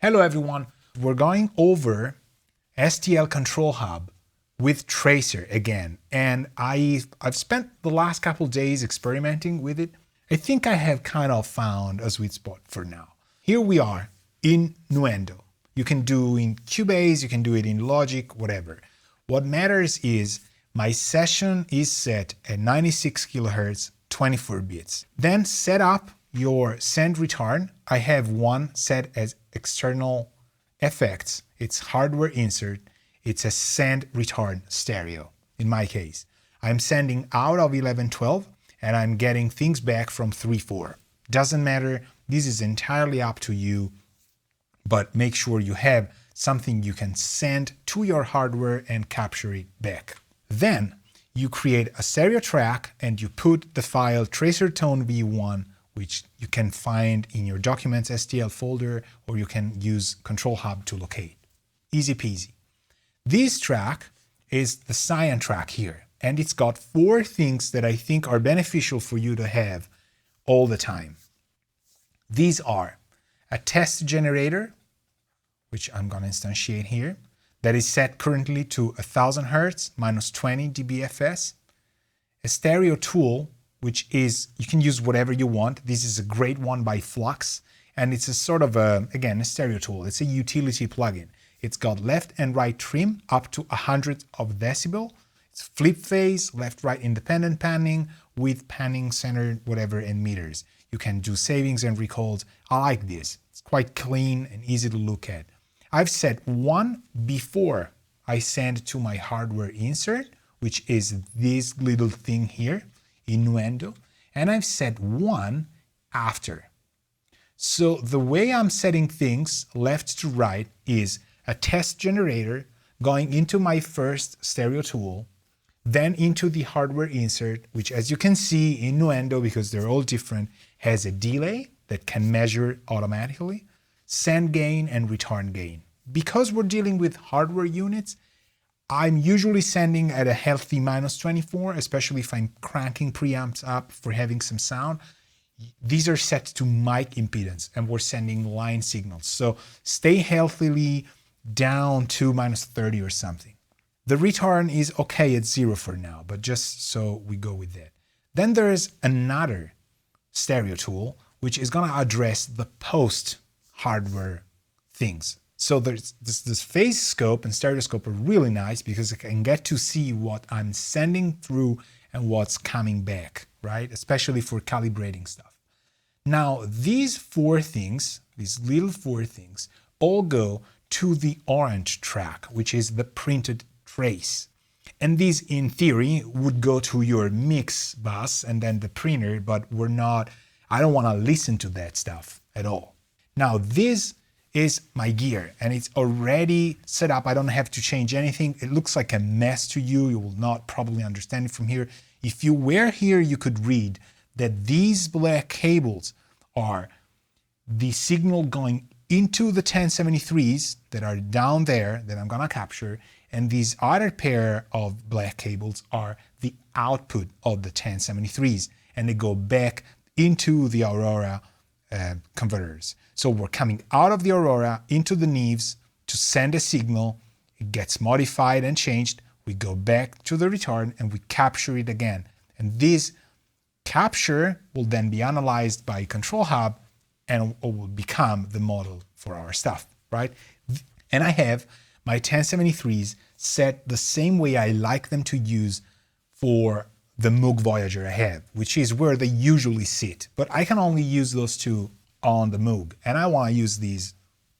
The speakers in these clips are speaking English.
Hello everyone, we're going over STL ControlHub with Tracer again, and I've spent the last couple days experimenting with it. I think I have kind of found a sweet spot for now. Here we are in Nuendo. You can do in Cubase, you can do it in Logic, whatever. What matters is my session is set at 96 kilohertz, 24 bits. Then set up your send return. I have one set as external effects. It's hardware insert. It's a send return stereo. In my case, I'm sending out of 1112 and I'm getting things back from 3.4. Doesn't matter. This is entirely up to you, but make sure you have something you can send to your hardware and capture it back. Then you create a stereo track and you put the file tracer tone v1, which you can find in your Documents STL folder, or you can use ControlHub to locate. Easy peasy. This track is the cyan track here, and it's got 4 things that I think are beneficial for you to have all the time. These are a test generator, which I'm going to instantiate here, that is set currently to 1000 Hz minus 20 dBFS, a stereo tool, which is, you can use whatever you want. This is a great one by Flux, and it's a sort of a stereo tool. It's a utility plugin. It's got left and right trim up to 100 of decibel. It's flip phase, left, right independent panning, with panning, center, whatever, and meters. You can do savings and recalls. I like this. It's quite clean and easy to look at. I've set one before I send to my hardware insert, which is this little thing here in Nuendo, and I've set one after. So the way I'm setting things left to right is a test generator going into my first stereo tool, then into the hardware insert, which, as you can see in Nuendo, because they're all different, has a delay that can measure automatically, send gain and return gain. Because we're dealing with hardware units, I'm usually sending at a healthy minus 24, especially if I'm cranking preamps up for having some sound. These are set to mic impedance and we're sending line signals. So stay healthily down to minus 30 or something. The return is okay at 0 for now, but just so we go with that. Then there's another stereo tool, which is going to address the post hardware things. So there's this phase scope and stereoscope are really nice because I can get to see what I'm sending through and what's coming back, right? Especially for calibrating stuff. Now, these 4 things, these little 4 things, all go to the orange track, which is the printed trace. And these, in theory, would go to your mix bus and then the printer, but I don't want to listen to that stuff at all. Now, this is my gear and it's already set up. I don't have to change anything. It looks like a mess to you. You will not probably understand it from here. If you were here, you could read that these black cables are the signal going into the 1073s that are down there that I'm gonna capture, and these other pair of black cables are the output of the 1073s, and they go back into the Aurora converters. So we're coming out of the Aurora into the Neves to send a signal. It gets modified and changed. We go back to the return and we capture it again. And this capture will then be analyzed by ControlHub and will become the model for our stuff, right? And I have my 1073s set the same way I like them to use for the Moog Voyager I have, which is where they usually sit. But I can only use those 2 on the Moog, and I want to use these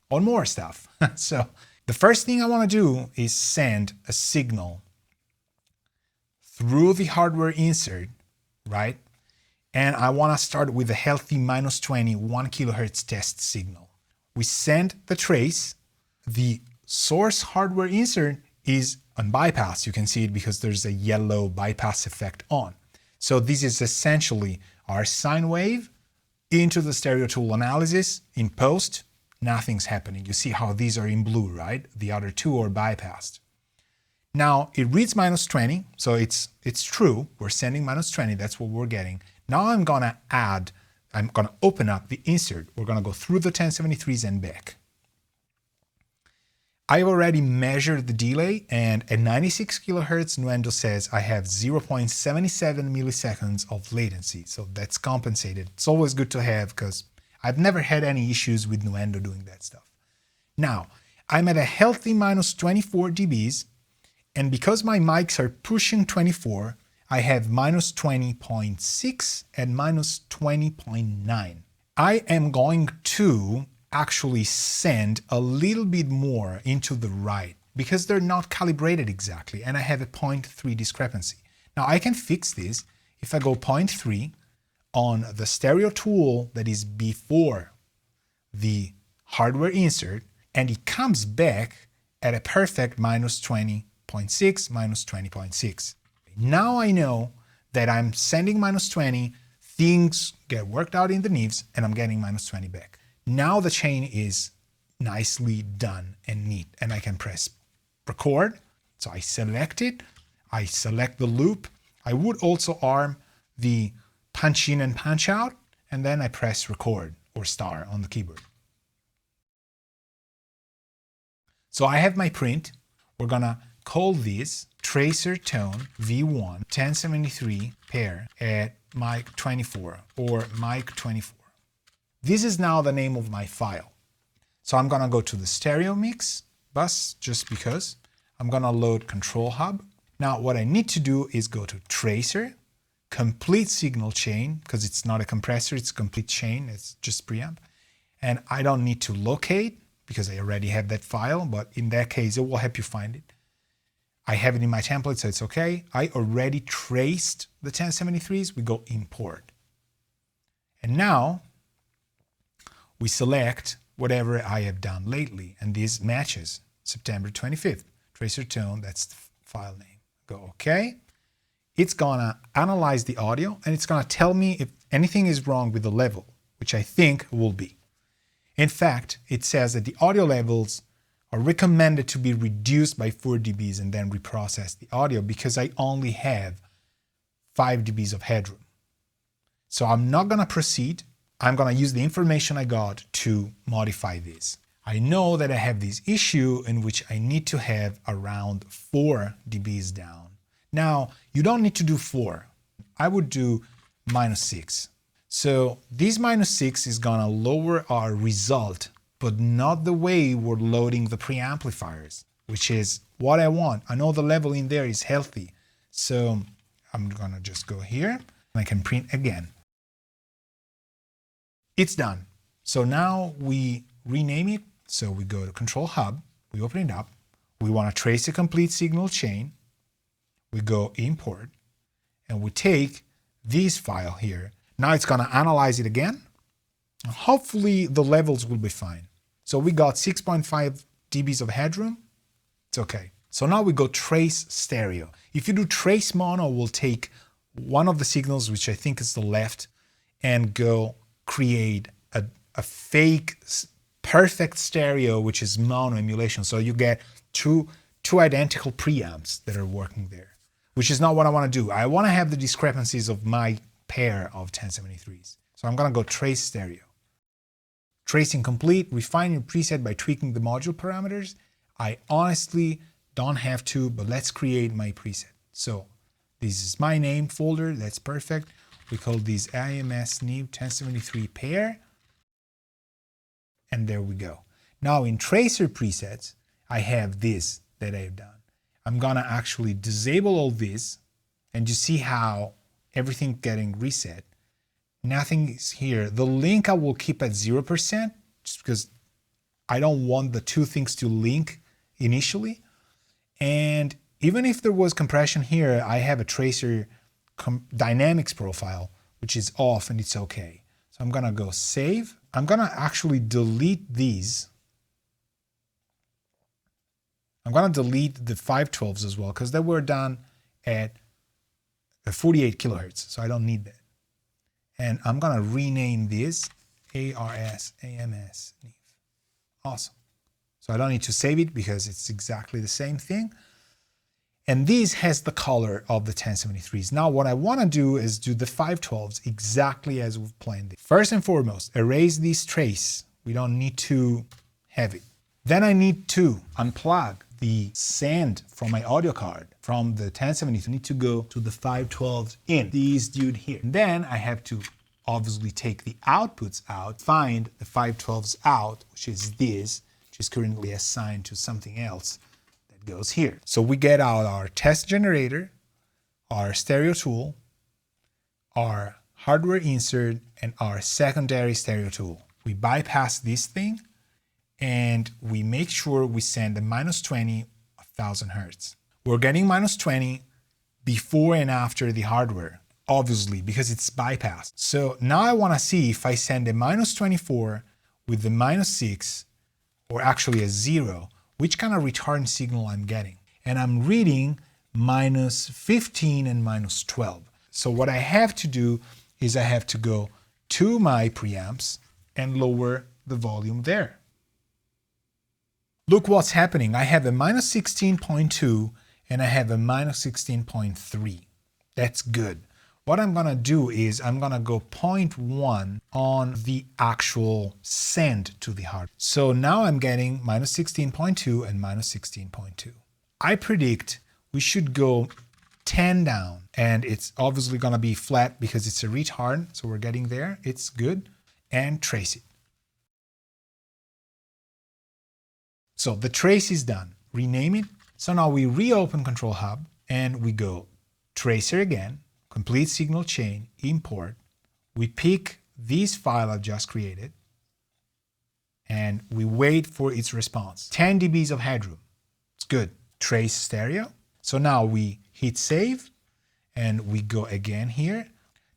on more stuff. So the first thing I want to do is send a signal through the hardware insert, right? And I want to start with a healthy minus 20, 1 kilohertz test signal. We send the trace. The source hardware insert is on bypass. You can see it because there's a yellow bypass effect on. So this is essentially our sine wave into the stereo tool analysis. In post, nothing's happening. You see how these are in blue, right? The other 2 are bypassed. Now it reads minus 20, so it's true. We're sending minus 20, that's what we're getting. Now I'm gonna open up the insert. We're gonna go through the 1073s and back. I've already measured the delay, and at 96 kilohertz, Nuendo says I have 0.77 milliseconds of latency. So that's compensated. It's always good to have because I've never had any issues with Nuendo doing that stuff. Now, I'm at a healthy minus 24 dBs, and because my mics are pushing 24, I have minus 20.6 and minus 20.9. I am going to actually send a little bit more into the right because they're not calibrated exactly, and I have a 0.3 discrepancy. Now I can fix this if I go 0.3 on the stereo tool that is before the hardware insert, and it comes back at a perfect minus 20.6, minus 20.6. Now I know that I'm sending minus 20, things get worked out in the nibs, and I'm getting minus 20 back. Now the chain is nicely done and neat, and I can press record. So I select it, I select the loop. I would also arm the punch in and punch out, and then I press record or star on the keyboard. So I have my print. We're gonna call this tracer tone V1 1073 pair at mic 24 or mic 24. This is now the name of my file. So I'm gonna go to the stereo mix bus just because. I'm gonna load ControlHub. Now what I need to do is go to tracer, complete signal chain, because it's not a compressor, it's a complete chain, it's just preamp. And I don't need to locate because I already have that file, but in that case, it will help you find it. I have it in my template, so it's okay. I already traced the 1073s, we go import. And now we select whatever I have done lately, and this matches September 25th. Tracer tone, that's the file name. Go OK. It's gonna analyze the audio, and it's gonna tell me if anything is wrong with the level, which I think will be. In fact, it says that the audio levels are recommended to be reduced by 4 dBs and then reprocess the audio because I only have 5 dBs of headroom. So I'm not gonna proceed. I'm gonna use the information I got to modify this. I know that I have this issue in which I need to have around 4 dBs down. Now, you don't need to do 4. I would do minus 6. So this minus 6 is gonna lower our result, but not the way we're loading the preamplifiers, which is what I want. I know the level in there is healthy. So I'm gonna just go here and I can print again. It's done. So now we rename it. So we go to ControlHub, we open it up. We want to trace a complete signal chain. We go import, and we take this file here. Now it's going to analyze it again. Hopefully the levels will be fine. So we got 6.5 dBs of headroom. It's okay. So now we go trace stereo. If you do trace mono, we'll take one of the signals, which I think is the left, and go create a fake perfect stereo, which is mono emulation. So you get two identical preamps that are working there, which is not what I want to do. I want to have the discrepancies of my pair of 1073s. So I'm going to go trace stereo. Tracing complete, refine your preset by tweaking the module parameters. I honestly don't have to, but let's create my preset. So this is my name folder, that's perfect. We call this IMS NIB 1073 pair. And there we go. Now in tracer presets, I have this that I have done. I'm gonna actually disable all this, and you see how everything getting reset. Nothing is here. The link I will keep at 0%, just because I don't want the two things to link initially. And even if there was compression here, I have a tracer dynamics profile, which is off, and it's okay. So I'm gonna go save. I'm gonna actually delete these. I'm gonna delete the 512s as well, because they were done at 48 kilohertz, so I don't need that. And I'm gonna rename this ARS AMS NIB. Awesome. So I don't need to save it because it's exactly the same thing. And this has the color of the 1073s. Now what I want to do is do the 512s exactly as we've planned it. First and foremost, erase this trace. We don't need to have it. Then I need to unplug the send from my audio card from the 1072. I need to go to the 512 in, this dude here. And then I have to obviously take the outputs out, find the 512s out, which is this, which is currently assigned to something else that goes here. So we get out our test generator, our stereo tool, our hardware insert, and our secondary stereo tool. We bypass this thing and we make sure we send a -20 1000 Hertz. We're getting -20 before and after the hardware, obviously, because it's bypassed. So now I want to see if I send a -24 with the -6, or actually a 0, which kind of return signal I'm getting. And I'm reading -15 and -12. So what I have to do is I have to go to my preamps and lower the volume there. Look what's happening. I have a -16.2 and I have a -16.3. That's good. What I'm gonna do is I'm gonna go 0.1 on the actual send to the hard. So now I'm getting -16.2 and -16.2. I predict we should go 10 down, and it's obviously gonna be flat because it's a retard, so we're getting there, it's good, and trace it. So the trace is done. Rename it. So now we reopen ControlHub and we go tracer again, complete signal chain, import. We pick this file I've just created and we wait for its response. 10 dBs of headroom. It's good. Trace stereo. So now we hit save and we go again here.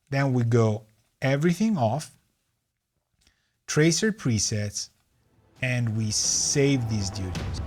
Then we go everything off, tracer presets, and we save these duties.